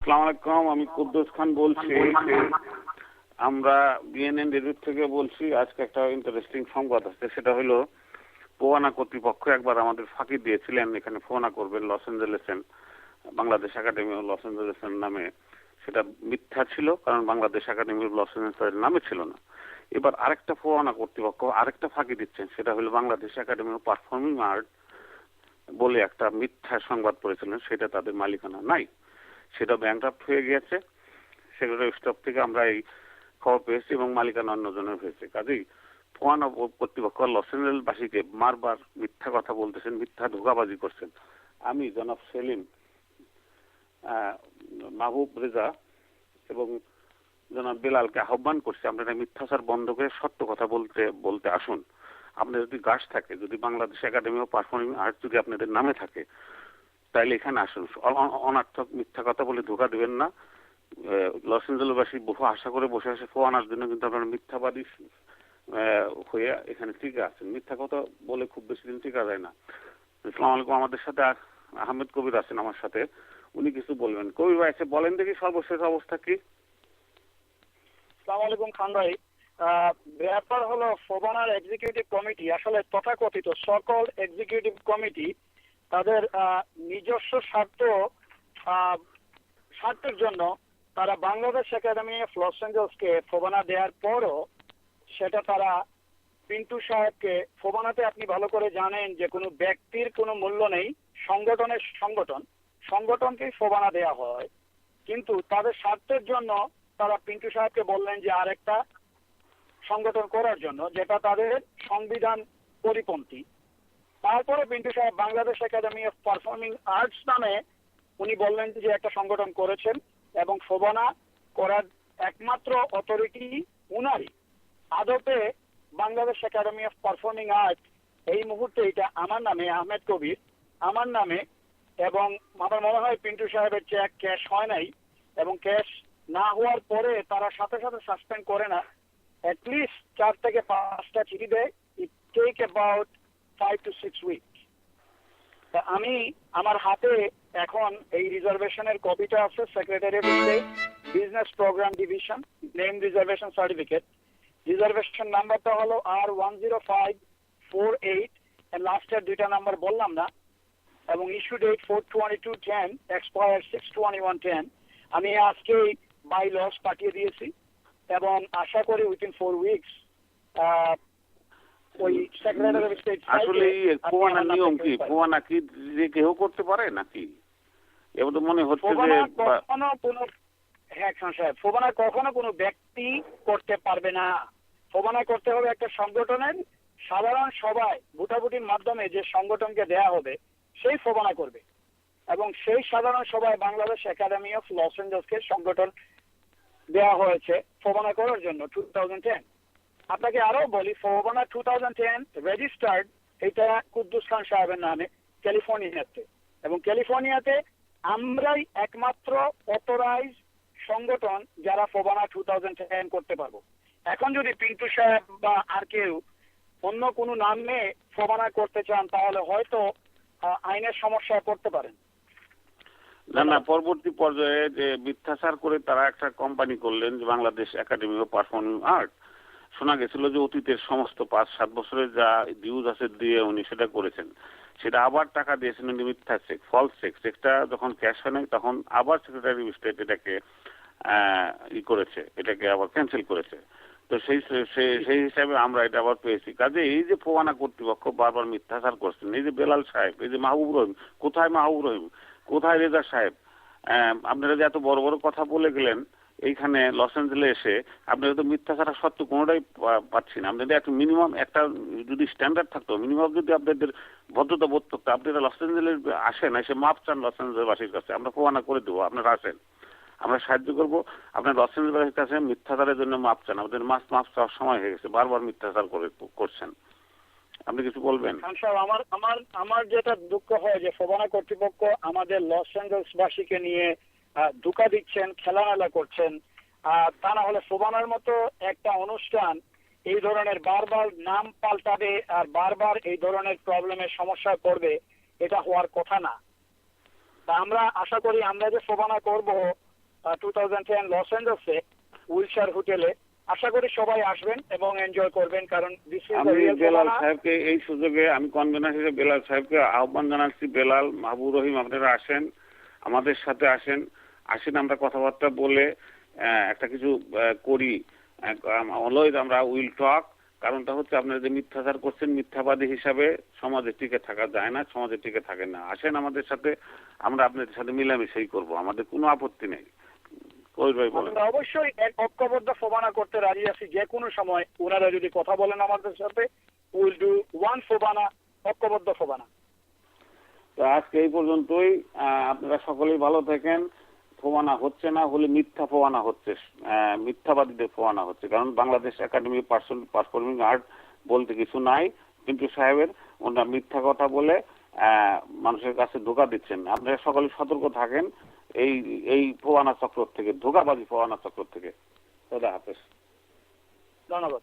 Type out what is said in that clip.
আসসালামু আলাইকুম, আমি কুদ্দুস খান বলছি। আমরা বিএনএন রেডিও থেকে বলছি। আজকে একটা ইন্টারেস্টিং সংবাদ আছে, সেটা হলো পোয়ানা কর্তৃপক্ষ একবার আমাদের ফাঁকি দিয়েছিলেন এখানে ফোনা করবেন লস এঞ্জেলেসের বাংলাদেশ একাডেমি অফ লস এঞ্জেলেসের নামে। সেটা মিথ্যা ছিল, কারণ বাংলাদেশ একাডেমি অফ লস এঞ্জেলেসের নামে ছিল না। এবার আরেকটা পোয়ানা কর্তৃপক্ষ আরেকটা ফাঁকি দিচ্ছেন, সেটা হলো Bangladesh academy of performing art বলে একটা মিথ্যা সংবাদ পড়েছিলেন, সেটা তাদের মালিকানা নাই, সেটা ব্যাংকরাপ্ট হয়ে গিয়েছে। সেগুলো স্টক থেকে আমরা এই খবর পেয়েছি এবং মালিকানা অন্যজনের হয়েছে। কাজেই ফোয়ানা কর্তৃপক্ষ লস এঞ্জেলেসবাসীকে বারবার মিথ্যা কথা বলতেছেন, মিথ্যা ধোঁকাবাজি করছেন। আমি জনাব সেলিম, মাহবুব রেজা এবং জনাব বেলালকে আহ্বান করছি, আপনারা মিথ্যাচার বন্ধ করে সত্য কথা বলতে আসুন। আপনার যদি গাছ থাকে, যদি Bangladesh academy of performing art যদি আপনাদের নামে থাকে, তাইলে এখানে আসুন। অনার্থক মিথ্যা কথা বলে ধোঁকা দেবেন না। লস এঞ্জেলেসবাসী বহু আশা করে বসে আছে ফোয়ানার জন্য, কিন্তু আপনারা মিথ্যাবাদী হয়ে এখানে টিকে আছেন। মিথ্যা কথা বলে খুব বেশি দিন টিকা যায় না। আসসালামু আলাইকুম, আমাদের সাথে আহমেদ কবির আছেন আমার সাথে, উনি কিছু বলবেন। কবির ভাই আছে, বলেন দেখি সর্বশেষ অবস্থা কি? আসসালামু আলাইকুম খান ভাই। ব্যাপার হলো ফোবানার এক্সিকিউটিভ কমিটি, আসলে তথাকথিত সকল এক্সিকিউটিভ কমিটি তাদের নিজস্ব স্বার্থের জন্য তারা বাংলাদেশ একাডেমি অফ লস এঞ্জেলসকে ফোবানা দেওয়ার পরও সেটা তারা পিন্টু সাহেবকে, ফোবানাতে আপনি ভালো করে জানেন যে কোনো ব্যক্তির কোনো মূল্য নেই, সংগঠনকেই ফোবানা দেওয়া হয়। কিন্তু তাদের স্বার্থের জন্য তারা পিন্টু সাহেবকে বললেন যে আরেকটা সংগঠন করার জন্য, যেটা তাদের সংবিধান পরিপন্থী। তারপরে পিন্টু সাহেব Bangladesh academy of performing arts নামে উনি বললেন যে একটা সংগঠন করেছেন এবং ফোবানা করার একমাত্র অথরিটি উনারই। আদতে Bangladesh academy of performing art এই মুহূর্তে এটা আমার নামে, আহমেদ কবির আমার নামে, এবং আমার মনে হয় পিন্টু সাহেবের চেক ক্যাশ হয় নাই, এবং ক্যাশ না হওয়ার পরে তারা সাথে সাথে সাসপেন্ড করে না, অ্যাটলিস্ট 4 থেকে 5টা চিঠি দেয়। It take about 5 to 6 week. তা আমি আমার হাতে এখন এই রিজার্ভেশনের কপিটা আছে, secretary of state business program division, name reservation certificate. Reservation নাম্বারটা হলো R10548, লাস্টের 2টা নাম্বার বললাম না, এবং ইস্যু ডেট 4/22/10, এক্সপায়ার 6/21/10। আমি আজকেই বাই লস পাঠিয়ে দিয়েছি এবং আশা করি উইথিন 4 উইকস ওই সেক্রেটারি অফ স্টেট। আসলে ফোয়ানা নিয়ম কি? ফোয়ানা কি যে কেউ করতে পারে নাকি? এবার তো মনে হচ্ছে যে কখনো কোনো, হ্যাঁ খান সাহেব, ফোবানা কখনো কোনো ব্যক্তি করতে পারবে না। ফোবানা করতে হবে একটা সংগঠনের সাধারণ সভায় ভোটাভুটির মাধ্যমে যে সংগঠনকে দেয়া হবে সেই ফোবানা করবে, এবং সেই সাধারণ সভায় বাংলাদেশ একাডেমি অফ লস এঞ্জেলসকে সংগঠন দেওয়া হয়েছে ফোবানা করার জন্য 2010। আপনাকে আরো বলি, ফোবানা 2010 রেজিস্টার্ড এটা কুদ্দুস খান সাহেবের নামে ক্যালিফোর্নিয়াতে, এবং ক্যালিফোর্নিয়াতে আমরাই একমাত্র অথরাইজ সংগঠন যারা ফোবানা 2010 করতে পারবো। এখন যদি পিন্টু সাহেব বা আর কেউ অন্য কোনো নামে ফোবানা করতে চান, তাহলে হয়তো আইনের সমস্যায় পড়তে পারেন। না না, পরবর্তী পর্যায়ে যে মিথ্যাচার করে তারা একটা কোম্পানি করলেন যে Bangladesh academy of performing art. শোনা গেছিল যে অতীতের সমস্ত 5-7 বছরের যা ডিউজ আছে দিয়ে উনি সেটা করেছেন, সেটা আবার টাকা দিয়েছেন উনি মিথ্যা চেক, ফলস চেক। চেকটা যখন ক্যাশ হয় নাই তখন আবার সেক্রেটারি অফ স্টেট এটাকে করেছে, এটাকে আবার ক্যান্সেল করেছে। তো সেই হিসাবে আমরা এটা আবার পেয়েছি। কাজে এই যে ফোয়ানা কর্তৃপক্ষ বারবার মিথ্যাচার করছেন, এই যে বেলাল সাহেব, এই যে মাহবুব রহিম, কোথায় মাহবুব রহিম, কোথায় রেজা সাহেব? আপনারা যে এত বড় বড় কথা বলে গেলেন এইখানে লস এঞ্জেলেসে এসে, আপনারা তো মিথ্যা ছাড়া সত্য কোনোটাই পাচ্ছি না। আপনাদের একটা মিনিমাম একটা যদি স্ট্যান্ডার্ড থাকতো, মিনিমাম যদি আপনাদের ভদ্রতা বোধ থাকতো, আপনারা লস এঞ্জেলেস আসেন, এসে মাপ চান লস এঞ্জেলেসবাসীর কাছে, আমরা ফোয়ানা করে দেবো, আপনারা আসেন, আমরা সাহায্য করবো। আপনার লস এঞ্জেলেসবাসীর কাছে মিথ্যাচারের জন্য মাপ চান, আমাদের মাপ চাওয়ার সময় হয়ে গেছে, বারবার মিথ্যাচার করছেন। আপনি কিছু বলবেন? আমার যেটা দুঃখ হয় যে ফোবানা কর্তৃপক্ষ আমাদের লস এঞ্জেলসবাসীকে নিয়ে ধোঁকা দিচ্ছেন, খেলামেলা করছেন। তা না হলে ফোবানার মতো একটা অনুষ্ঠান এই ধরনের বারবার নাম পাল্টাবে আর বারবার এই ধরনের প্রবলেমের সমস্যায় পড়বে, এটা হওয়ার কথা না। তা আমরা আশা করি আমরা যে ফোবানা করব 2010 লস অ্যাঞ্জেলসে উইলশায়ার হোটেলে। আশা করি সবাই আসবেন এবং এনজয় করবেন, কারণ দিস ইজ আমি বেলাল সাহেবকে এই সুযোগে আমি কনভেনার হিসেবে বেলাল সাহেবকে আহ্বান জানাচ্ছি। বেলাল, মাহবুব রহিম, আপনারা আসেন, আমাদের সাথে আসেন, আমরা কথাবার্তা বলে একটা কিছু করি। অলওয়েজ আমরা উইল টক। কারণটা হচ্ছে আপনারা যে মিথ্যাচার করছেন, মিথ্যাবাদী হিসাবে সমাজে টিকে থাকা যায় না, সমাজে টিকে থাকে না। আসেন আমাদের সাথে, আমরা আপনাদের সাথে মিলামিশাই করব, আমাদের কোনো আপত্তি নেই। ভাই বলেন। আমরা অবশ্যই এক ঐক্যবদ্ধ ফোবানা করতে রাজি আছি যে কোনো সময়। ওনারা যদি কথা বলেন আমাদের সাথে, উইল ডু ওয়ান ফোবানা, ঐক্যবদ্ধ ফোবানা। তো আজকে এই পর্যন্তই। আপনারা সকলেই ভালো থাকেন। ফোয়ানা হচ্ছে না হলে মিথ্যা ফোয়ানা হচ্ছে, মিথ্যাবাদীদের ফোয়ানা হচ্ছে। কারণ বাংলাদেশ একাডেমি পারফর্মিং আর্ট বলতে কিছু নাই। পিন্টু সাহেবের ওনারা মিথ্যা কথা বলে মানুষের কাছে ধোঁকা দিচ্ছেন। আপনারা সকলে সতর্ক থাকেন এই ফোয়ানা চক্র থেকে, ধোঁকাবাজি ফোয়ানা চক্র থেকে। খোদা হাফেজ। ধন্যবাদ।